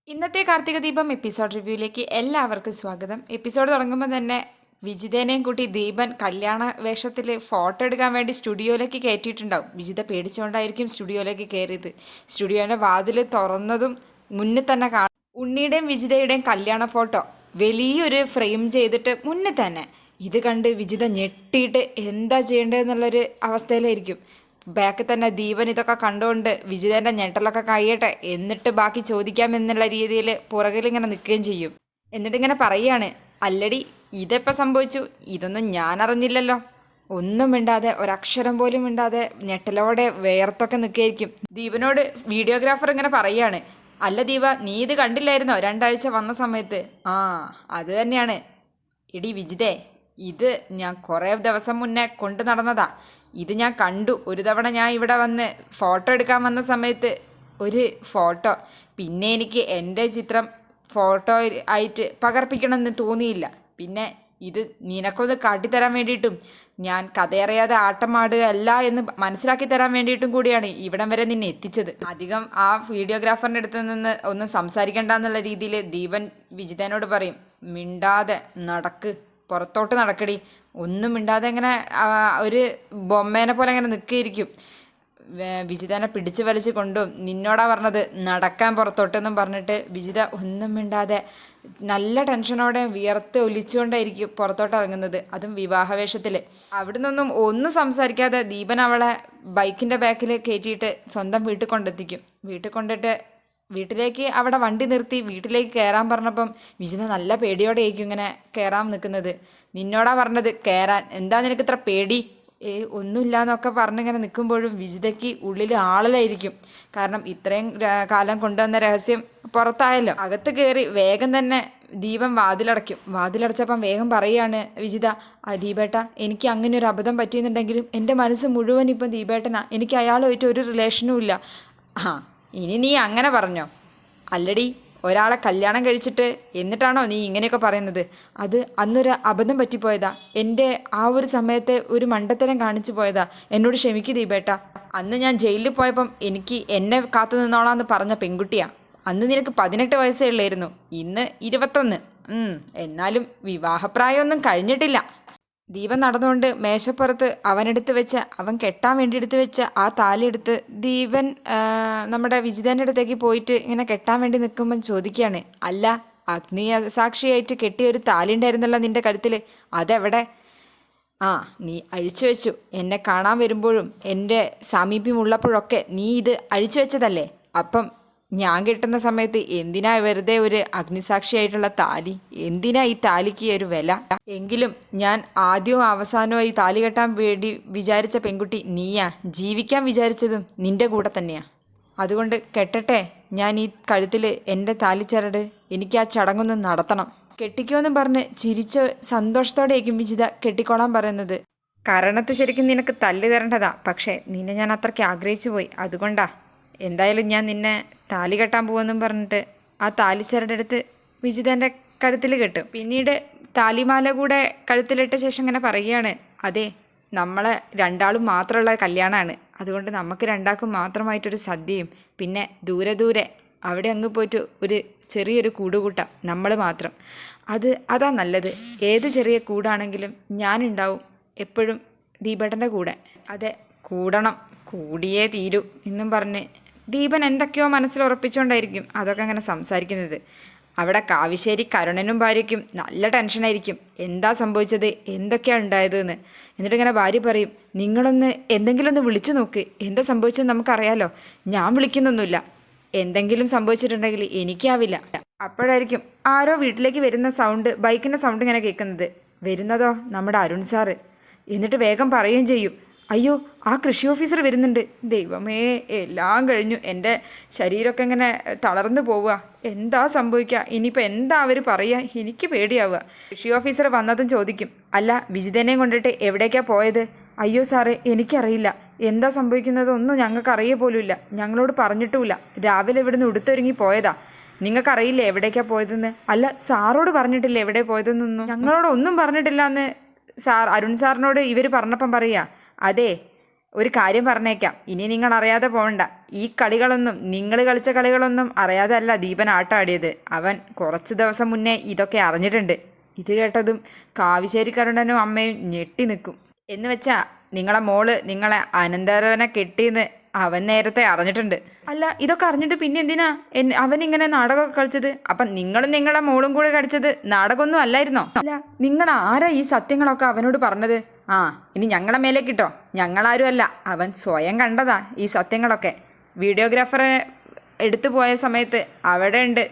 ഇന്നത്തെ കാർത്തിക ദീപം എപ്പിസോഡ് റിവ്യൂയിലേക്ക് എല്ലാവർക്കും സ്വാഗതം. എപ്പിസോഡ് തുടങ്ങുമ്പോൾ തന്നെ വിജിതേനെയും കൂട്ടി ദീപൻ കല്യാണ വേഷത്തിൽ ഫോട്ടോ എടുക്കാൻ വേണ്ടി സ്റ്റുഡിയോയിലേക്ക് കയറ്റിയിട്ടുണ്ടാവും. വിജിത പേടിച്ചുകൊണ്ടായിരിക്കും സ്റ്റുഡിയോയിലേക്ക് കയറിയത്. സ്റ്റുഡിയോയുടെ വാതിൽ തുറന്നതും മുന്നിൽ തന്നെ കാണും ഉണ്ണിയുടെയും വിജിതയുടെയും കല്യാണ ഫോട്ടോ വലിയൊരു ഫ്രെയിം ചെയ്തിട്ട് മുന്നിൽ തന്നെ. ഇത് കണ്ട് വിജിത ഞെട്ടിയിട്ട് എന്താ ചെയ്യേണ്ടതെന്നുള്ളൊരു അവസ്ഥയിലായിരിക്കും. ബാക്കിൽ തന്നെ ദീപൻ ഇതൊക്കെ കണ്ടുകൊണ്ട് വിജിതേൻ്റെ ഞെട്ടലൊക്കെ കഴിയട്ടെ, എന്നിട്ട് ബാക്കി ചോദിക്കാമെന്നുള്ള രീതിയിൽ പുറകിലിങ്ങനെ നിൽക്കുകയും ചെയ്യും. എന്നിട്ടിങ്ങനെ പറയുകയാണ്, അല്ലടി ഇതെപ്പോൾ സംഭവിച്ചു? ഇതൊന്നും ഞാൻ അറിഞ്ഞില്ലല്ലോ. ഒന്നും മിണ്ടാതെ, ഒരക്ഷരം പോലും മിണ്ടാതെ ഞെട്ടലോടെ വേർത്തൊക്കെ നിൽക്കുകയായിരിക്കും. ദീപനോട് വീഡിയോഗ്രാഫർ ഇങ്ങനെ പറയുകയാണ്, അല്ല ദീപ, നീ ഇത് കണ്ടില്ലായിരുന്നോ 2 ആഴ്ച വന്ന സമയത്ത്? ആ, അത് തന്നെയാണ്. എടി വിജിതേ, ഇത് ഞാൻ കുറേ ദിവസം മുന്നേ കൊണ്ടു നടന്നതാ. ഇത് ഞാൻ കണ്ടു. ഒരു തവണ ഞാൻ ഇവിടെ വന്ന് ഫോട്ടോ എടുക്കാൻ വന്ന സമയത്ത് ഒരു ഫോട്ടോ, പിന്നെ എനിക്ക് എൻ്റെ ചിത്രം ഫോട്ടോ ആയിട്ട് പകർപ്പിക്കണമെന്ന് തോന്നിയില്ല. പിന്നെ ഇത് നിനക്കൊന്ന് കാട്ടിത്തരാൻ വേണ്ടിയിട്ടും ഞാൻ കഥയറിയാതെ ആട്ടമാടുകയല്ല എന്ന് മനസ്സിലാക്കി തരാൻ വേണ്ടിയിട്ടും കൂടിയാണ് ഇവിടം വരെ നിന്നെ എത്തിച്ചത്. അധികം ആ വീഡിയോഗ്രാഫറിൻ്റെ അടുത്ത് നിന്ന് ഒന്നും സംസാരിക്കണ്ട എന്നുള്ള രീതിയിൽ ദീപൻ വിജിതനോട് പറയും, മിണ്ടാതെ നടക്ക്, പുറത്തോട്ട് നടക്കടി. ഒന്നും മിണ്ടാതെ ഇങ്ങനെ ഒരു ബൊമ്മേനെ പോലെ അങ്ങനെ നിൽക്കുകയായിരിക്കും. വിജിതനെ പിടിച്ച് വലിച്ച് കൊണ്ടും, നിന്നോടാ പറഞ്ഞത് നടക്കാൻ പുറത്തോട്ടെന്നും പറഞ്ഞിട്ട് വിജിത ഒന്നും മിണ്ടാതെ നല്ല ടെൻഷനോടെ വിയർത്ത് ഒലിച്ചുകൊണ്ടായിരിക്കും പുറത്തോട്ട് ഇറങ്ങുന്നത്, അതും വിവാഹവേഷത്തിൽ. അവിടെ നിന്നൊന്നും ഒന്നും സംസാരിക്കാതെ ദീപൻ അവളെ ബൈക്കിൻ്റെ ബാക്കിൽ കയറ്റിയിട്ട് സ്വന്തം വീട്ടിൽ കൊണ്ടെത്തിക്കും. വീട്ടിൽ കൊണ്ടിട്ട് വീട്ടിലേക്ക് അവിടെ വണ്ടി നിർത്തി വീട്ടിലേക്ക് കയറാൻ പറഞ്ഞപ്പം വിജിത നല്ല പേടിയോടെ ആയിരിക്കും ഇങ്ങനെ കയറാൻ നിൽക്കുന്നത്. നിന്നോടാ പറഞ്ഞത് കയറാൻ, എന്താ നിനക്ക് ഇത്ര പേടി? ഒന്നുമില്ല എന്നൊക്കെ പറഞ്ഞിങ്ങനെ നിൽക്കുമ്പോഴും വിജിതയ്ക്ക് ഉള്ളിൽ ആളലായിരിക്കും. കാരണം ഇത്രയും കാലം കൊണ്ടുവന്ന രഹസ്യം പുറത്തായല്ലോ. അകത്ത് കയറി വേഗം തന്നെ ദീപൻ വാതിലടയ്ക്കും. വാതിലടച്ചപ്പം വേഗം പറയുകയാണ് വിജിത, ദീപേട്ട, എനിക്ക് അങ്ങനെ ഒരു അബദ്ധം പറ്റിയെന്നുണ്ടെങ്കിലും എൻ്റെ മനസ്സ് മുഴുവൻ ഇപ്പം ദീപേട്ടനാ. എനിക്ക് അയാളുമായിട്ട് ഒരു റിലേഷനും ഇല്ല. ഇനി നീ അങ്ങനെ പറഞ്ഞോ? അല്ലടി, ഒരാളെ കല്യാണം കഴിച്ചിട്ട് എന്നിട്ടാണോ നീ ഇങ്ങനെയൊക്കെ പറയുന്നത്? അത് അന്നൊരു അബദ്ധം പറ്റിപ്പോയതാ. എൻ്റെ ആ ഒരു സമയത്തെ ഒരു മണ്ടത്തരം കാണിച്ചു പോയതാ. എന്നോട് ക്ഷമിക്കൂ ദീപേട്ട. അന്ന് ഞാൻ ജയിലിൽ പോയപ്പം എനിക്ക് എന്നെ കാത്തു നിന്നോളാന്ന് പറഞ്ഞ പെൺകുട്ടിയാ. അന്ന് നിനക്ക് 18 വയസ്സേ ഉള്ളായിരുന്നു, ഇന്ന് 21. എന്നാലും വിവാഹപ്രായമൊന്നും കഴിഞ്ഞിട്ടില്ല. ദീപൻ നടന്നുകൊണ്ട് മേശപ്പുറത്ത് അവൻ കെട്ടാൻ വേണ്ടി എടുത്ത് വെച്ച ആ താലിയെടുത്ത് ദീപൻ നമ്മുടെ വിജിതേൻ്റെ അടുത്തേക്ക് പോയിട്ട് ഇങ്ങനെ കെട്ടാൻ വേണ്ടി നിൽക്കുമ്പം ചോദിക്കുകയാണ്, അല്ല, അഗ്നി സാക്ഷിയായിട്ട് കെട്ടിയൊരു താലി ഉണ്ടായിരുന്നല്ലോ നിൻ്റെ കഴുത്തിൽ, അതെവിടെ? നീ അഴിച്ചു വെച്ചു. എന്നെ കാണാൻ വരുമ്പോഴും എൻ്റെ സാമീപ്യമുള്ളപ്പോഴൊക്കെ നീ ഇത് അഴിച്ചു വെച്ചതല്ലേ? അപ്പം ഞാൻ കെട്ടുന്ന സമയത്ത് എന്തിനാ വെറുതെ ഒരു അഗ്നിസാക്ഷിയായിട്ടുള്ള താലി? എന്തിനാ ഈ താലിക്ക് ഒരു വില? എങ്കിലും ഞാൻ ആദ്യവും അവസാനവും ഈ താലി കെട്ടാൻ വേണ്ടി വിചാരിച്ച പെൺകുട്ടി നീയാ. ജീവിക്കാൻ വിചാരിച്ചതും നിന്റെ കൂടെ തന്നെയാ. അതുകൊണ്ട് കെട്ടട്ടെ ഞാൻ ഈ കഴുത്തിൽ എൻ്റെ താലിച്ചരട്. എനിക്ക് ആ ചടങ്ങൊന്ന് നടത്തണം. കെട്ടിക്കോന്നും പറഞ്ഞ് ചിരിച്ച് സന്തോഷത്തോടെയായിരിക്കും വിജിത കെട്ടിക്കോളാൻ പറയുന്നത്. കാരണത്ത് ശരിക്കും നിനക്ക് തല്ലി തരേണ്ടതാ, പക്ഷേ നിന്നെ ഞാൻ അത്രയ്ക്ക് ആഗ്രഹിച്ചു പോയി, അതുകൊണ്ടാ. എന്തായാലും ഞാൻ നിന്നെ താലി കെട്ടാൻ പോകുമെന്നും പറഞ്ഞിട്ട് ആ താലിച്ചരടെടുത്ത് വിജിതേൻ്റെ കഴുത്തിൽ കെട്ടും. പിന്നീട് താലിമാല കൂടെ കഴുത്തിലിട്ട ശേഷം ഇങ്ങനെ പറയുകയാണ്, അതെ, നമ്മളെ രണ്ടാളും മാത്രമുള്ള കല്യാണമാണ്. അതുകൊണ്ട് നമുക്ക് രണ്ടാൾക്കും മാത്രമായിട്ടൊരു സദ്യയും പിന്നെ ദൂരെ ദൂരെ അവിടെ അങ്ങ് പോയിട്ട് ഒരു ചെറിയൊരു കൂടുകൂട്ടാം, നമ്മൾ മാത്രം. അതാ നല്ലത്. ഏത് ചെറിയ കൂടാണെങ്കിലും ഞാനുണ്ടാവും എപ്പോഴും ദീപേട്ടൻ്റെ കൂടെ. അതെ, കൂടിയേ തീരൂ എന്നും പറഞ്ഞ് ദീപൻ എന്തൊക്കെയോ മനസ്സിൽ ഉറപ്പിച്ചുകൊണ്ടായിരിക്കും അതൊക്കെ അങ്ങനെ സംസാരിക്കുന്നത്. അവിടെ കാവിശ്ശേരി കരുണനും ഭാര്യയ്ക്കും നല്ല ടെൻഷനായിരിക്കും. എന്താ സംഭവിച്ചത്, എന്തൊക്കെയാണ് ഉണ്ടായതെന്ന്. എന്നിട്ടിങ്ങനെ ഭാര്യ പറയും, നിങ്ങളൊന്ന് എന്തെങ്കിലും ഒന്ന് വിളിച്ചു നോക്ക്, എന്താ സംഭവിച്ചതെന്ന് നമുക്കറിയാലോ. ഞാൻ വിളിക്കുന്നൊന്നുമില്ല, എന്തെങ്കിലും സംഭവിച്ചിട്ടുണ്ടെങ്കിൽ എനിക്കാവില്ല. അപ്പോഴായിരിക്കും ആരോ വീട്ടിലേക്ക് വരുന്ന സൗണ്ട്, ബൈക്കിൻ്റെ സൗണ്ട് ഇങ്ങനെ കേൾക്കുന്നത്. വരുന്നതോ നമ്മുടെ അരുൺ സാറ്. എന്നിട്ട് വേഗം പറയുകയും ചെയ്യും, അയ്യോ, ആ കൃഷി ഓഫീസർ വരുന്നുണ്ട്. ദൈവമേ, എല്ലാം കഴിഞ്ഞു. എൻ്റെ ശരീരമൊക്കെ ഇങ്ങനെ തളർന്നു പോവുക. എന്താ സംഭവിക്കുക? ഇനിയിപ്പോൾ എന്താ അവർ പറയുക? എനിക്ക് പേടിയാവുക. കൃഷി ഓഫീസർ വന്നതും ചോദിക്കും, അല്ല, വിജിതനെയും കൊണ്ടിട്ട് എവിടേക്കാണ് പോയത്? അയ്യോ സാറേ, എനിക്കറിയില്ല. എന്താ സംഭവിക്കുന്നതൊന്നും ഞങ്ങൾക്ക് അറിയ പോലുമില്ല. ഞങ്ങളോട് പറഞ്ഞിട്ടുമില്ല. രാവിലെ ഇവിടുന്ന് ഉടുത്തൊരുങ്ങി പോയതാ. നിങ്ങൾക്കറിയില്ലേ എവിടേക്കാണ് പോയതെന്ന്? അല്ല, സാറോട് പറഞ്ഞിട്ടില്ല എവിടെ പോയതെന്നൊന്നും. ഞങ്ങളോട് ഒന്നും പറഞ്ഞിട്ടില്ല എന്ന് അരുൺ സാറിനോട് ഇവർ പറഞ്ഞപ്പം പറയുക, അതെ, ഒരു കാര്യം പറഞ്ഞേക്കാം, ഇനി നിങ്ങൾ അറിയാതെ പോകണ്ട. ഈ കളികളൊന്നും, നിങ്ങൾ കളിച്ച കളികളൊന്നും അറിയാതെ അല്ല ദീപൻ ആട്ടാടിയത്. അവൻ കുറച്ച് ദിവസം മുന്നേ ഇതൊക്കെ അറിഞ്ഞിട്ടുണ്ട്. ഇത് കേട്ടതും കാവിശ്ശേരി കരുണനും അമ്മയും ഞെട്ടി നിൽക്കും. എന്ന് വെച്ചാ നിങ്ങളെ മോള് നിങ്ങളെ അനന്തരവനെ കെട്ടിയെന്ന് അവൻ നേരത്തെ അറിഞ്ഞിട്ടുണ്ട്. അല്ല, ഇതൊക്കെ അറിഞ്ഞിട്ട് പിന്നെ എന്തിനാ അവനിങ്ങനെ നാടകമൊക്കെ കളിച്ചത്? അപ്പം നിങ്ങളും നിങ്ങളെ മോളും കൂടെ കളിച്ചത് നാടകമൊന്നും അല്ലായിരുന്നോ? അല്ല, നിങ്ങൾ ആരാ ഈ സത്യങ്ങളൊക്കെ അവനോട് പറഞ്ഞത്? ഇനി ഞങ്ങളെ മേലേക്കിട്ടോ. ഞങ്ങളാരും അല്ല, അവൻ സ്വയം കണ്ടതാ ഈ സത്യങ്ങളൊക്കെ. വീഡിയോഗ്രാഫറെ എടുത്തു പോയ സമയത്ത് അവിടെ ഉണ്ട്,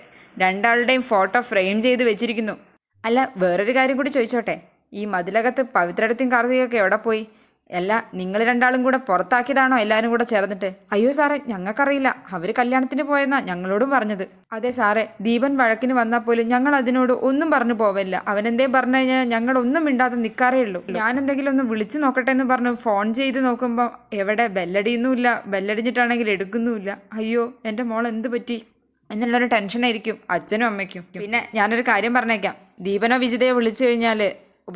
രണ്ടാളുടെയും ഫോട്ടോ ഫ്രെയിം ചെയ്ത് വെച്ചിരിക്കുന്നു. അല്ല, വേറൊരു കാര്യം കൂടി ചോദിച്ചോട്ടെ, ഈ മതിലകത്ത് പവിത്രടത്തും കാർത്തികയൊക്കെ എവിടെ പോയി? അല്ല, നിങ്ങൾ രണ്ടാളും കൂടെ പുറത്താക്കിയതാണോ എല്ലാവരും കൂടെ ചേർന്നിട്ട്? അയ്യോ സാറേ, ഞങ്ങൾക്കറിയില്ല, അവർ കല്യാണത്തിന് പോയെന്നാ ഞങ്ങളോടും പറഞ്ഞത്. അതെ സാറേ, ദീപൻ വഴക്കിന് വന്നാൽ പോലും ഞങ്ങൾ അതിനോട് ഒന്നും പറഞ്ഞു പോവില്ല. അവനെന്തേ പറഞ്ഞു കഴിഞ്ഞാൽ ഞങ്ങളൊന്നും മിണ്ടാതെ നിൽക്കാറേ ഉള്ളൂ. ഞാൻ എന്തെങ്കിലും ഒന്ന് വിളിച്ചു നോക്കട്ടെ എന്ന് പറഞ്ഞു ഫോൺ ചെയ്ത് നോക്കുമ്പോൾ എവിടെ ബെല്ലടിയൊന്നുമില്ല, ബെല്ലടിഞ്ഞിട്ടാണെങ്കിൽ എടുക്കുന്നുമില്ല. അയ്യോ, എൻ്റെ മോൾ എന്ത് പറ്റി എന്നുള്ളൊരു ടെൻഷനായിരിക്കും അച്ഛനും അമ്മയ്ക്കും. പിന്നെ ഞാനൊരു കാര്യം പറഞ്ഞേക്കാം, ദീപനോ വിജിതയോ വിളിച്ചു കഴിഞ്ഞാൽ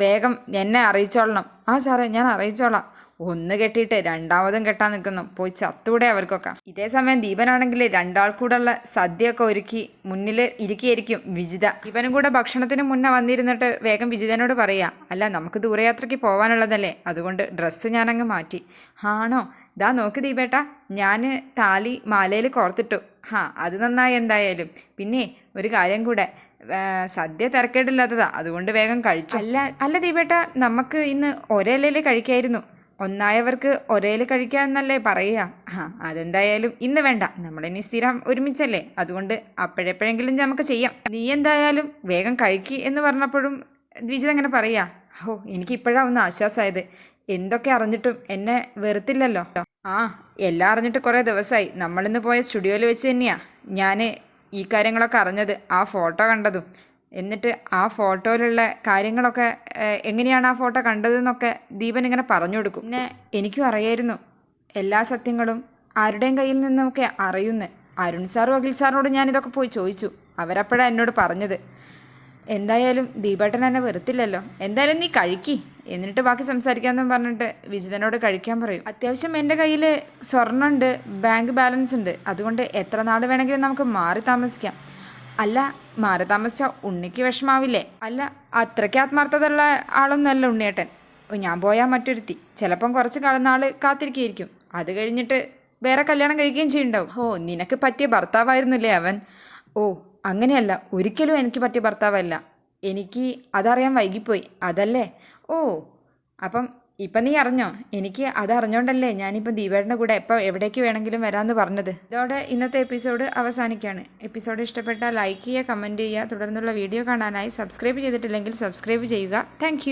വേഗം എന്നെ അറിയിച്ചോളണം. സാറേ, ഞാൻ അറിയിച്ചോളാം. ഒന്ന് കെട്ടിയിട്ട് രണ്ടാമതും കെട്ടാൻ നിൽക്കുന്നു, പോയി ചത്തൂടെ അവർക്കൊക്കെ. ഇതേ സമയം ദീപനാണെങ്കിൽ രണ്ടാൾക്കൂടെയുള്ള സദ്യയൊക്കെ ഒരുക്കി മുന്നിൽ ഇരിക്കുകയായിരിക്കും വിജിത. ദീപനും കൂടെ ഭക്ഷണത്തിന് മുന്നേ വന്നിരുന്നിട്ട് വേഗം വിജിതനോട് പറയാ, അല്ല നമുക്ക് ദൂരയാത്രയ്ക്ക് പോകാനുള്ളതല്ലേ, അതുകൊണ്ട് ഡ്രസ്സ് ഞാനങ്ങ് മാറ്റി. ആണോ? ഇതാ നോക്ക് ദീപേട്ടാ, ഞാൻ താലി മാലയിൽ കോർത്തിട്ടു. അത് നന്നായി എന്തായാലും. പിന്നെ ഒരു കാര്യം കൂടെ, സദ്യ തിരക്കേടില്ലാത്തതാ, അതുകൊണ്ട് വേഗം കഴിച്ചു. അല്ല ദീപേട്ട, നമുക്ക് ഇന്ന് ഒരേ ഇലയിൽ കഴിക്കായിരുന്നു. ഒന്നായവർക്ക് ഒരേയിൽ കഴിക്കുക എന്നല്ലേ പറയുക. അതെന്തായാലും ഇന്ന് വേണ്ട, നമ്മളിനി സ്ഥിരം ഒരുമിച്ചല്ലേ, അതുകൊണ്ട് അപ്പോഴെപ്പോഴെങ്കിലും നമുക്ക് ചെയ്യാം. നീ എന്തായാലും വേഗം കഴിക്കി എന്ന് പറഞ്ഞപ്പോഴും വിജിത അങ്ങനെ പറയാ. എനിക്കിപ്പോഴാണ് ഒന്ന് ആശ്വാസമായത്. എന്തൊക്കെ അറിഞ്ഞിട്ടും എന്നെ വെറുത്തില്ലല്ലോ. എല്ലാം അറിഞ്ഞിട്ട് കുറേ ദിവസമായി. നമ്മളിന്ന് പോയ സ്റ്റുഡിയോയിൽ വെച്ച് തന്നെയാ ഞാൻ ഈ കാര്യങ്ങളൊക്കെ അറിഞ്ഞത്, ആ ഫോട്ടോ കണ്ടതും. എന്നിട്ട് ആ ഫോട്ടോയിലുള്ള കാര്യങ്ങളൊക്കെ എങ്ങനെയാണ് ആ ഫോട്ടോ കണ്ടതെന്നൊക്കെ ദീപൻ ഇങ്ങനെ പറഞ്ഞു കൊടുക്കും. പിന്നെ എനിക്കും അറിയായിരുന്നു എല്ലാ സത്യങ്ങളും ആരുടെയും കയ്യിൽ നിന്നൊക്കെ അറിയുന്നു. അരുൺ സാറും അഖിൽ സാറിനോട് ഞാനിതൊക്കെ പോയി ചോദിച്ചു, അവരപ്പോഴാണ് എന്നോട് പറഞ്ഞത്. എന്തായാലും ദീപേട്ടൻ എന്നെ വെറുത്തില്ലല്ലോ. എന്തായാലും നീ കഴിക്കി, എന്നിട്ട് ബാക്കി സംസാരിക്കാമെന്നും പറഞ്ഞിട്ട് വിജിതനോട് കഴിക്കാൻ പറയും. അത്യാവശ്യം എൻ്റെ കയ്യിൽ സ്വർണ്ണമുണ്ട്, ബാങ്ക് ബാലൻസ് ഉണ്ട്, അതുകൊണ്ട് എത്ര നാൾ വേണമെങ്കിലും നമുക്ക് മാറി താമസിക്കാം. അല്ല, മാറി താമസിച്ചാൽ ഉണ്ണിക്ക് വിഷമാവില്ലേ? അല്ല, അത്രയ്ക്ക് ആത്മാർത്ഥതയുള്ള ആളൊന്നുമല്ല ഉണ്ണിയേട്ടൻ. ഞാൻ പോയാൽ മറ്റൊരുത്തി ചിലപ്പം കുറച്ച് നാൾ കാത്തിരിക്കുകയായിരിക്കും. അത് കഴിഞ്ഞിട്ട് വേറെ കല്യാണം കഴിക്കുകയും ചെയ്യുന്നുണ്ടാവും. നിനക്ക് പറ്റിയ ഭർത്താവായിരുന്നില്ലേ അവൻ? അങ്ങനെയല്ല, ഒരിക്കലും എനിക്ക് പറ്റിയ ഭർത്താവല്ല. എനിക്ക് അതറിയാൻ വൈകിപ്പോയി, അതല്ലേ? അപ്പം ഇപ്പം നീ അറിഞ്ഞോ? എനിക്ക് അതറിഞ്ഞോണ്ടല്ലേ ഞാനിപ്പം ദീപേട്ടൻ്റെ കൂടെ എപ്പോൾ എവിടേക്ക് വേണമെങ്കിലും വരാമെന്ന് പറഞ്ഞത്. ഇതോടെ ഇന്നത്തെ എപ്പിസോഡ് അവസാനിക്കുകയാണ്. എപ്പിസോഡ് ഇഷ്ടപ്പെട്ടാൽ ലൈക്ക് ചെയ്യുക, കമൻറ്റ് ചെയ്യുക. തുടർന്നുള്ള വീഡിയോ കാണാനായി സബ്സ്ക്രൈബ് ചെയ്തിട്ടില്ലെങ്കിൽ സബ്സ്ക്രൈബ് ചെയ്യുക. താങ്ക്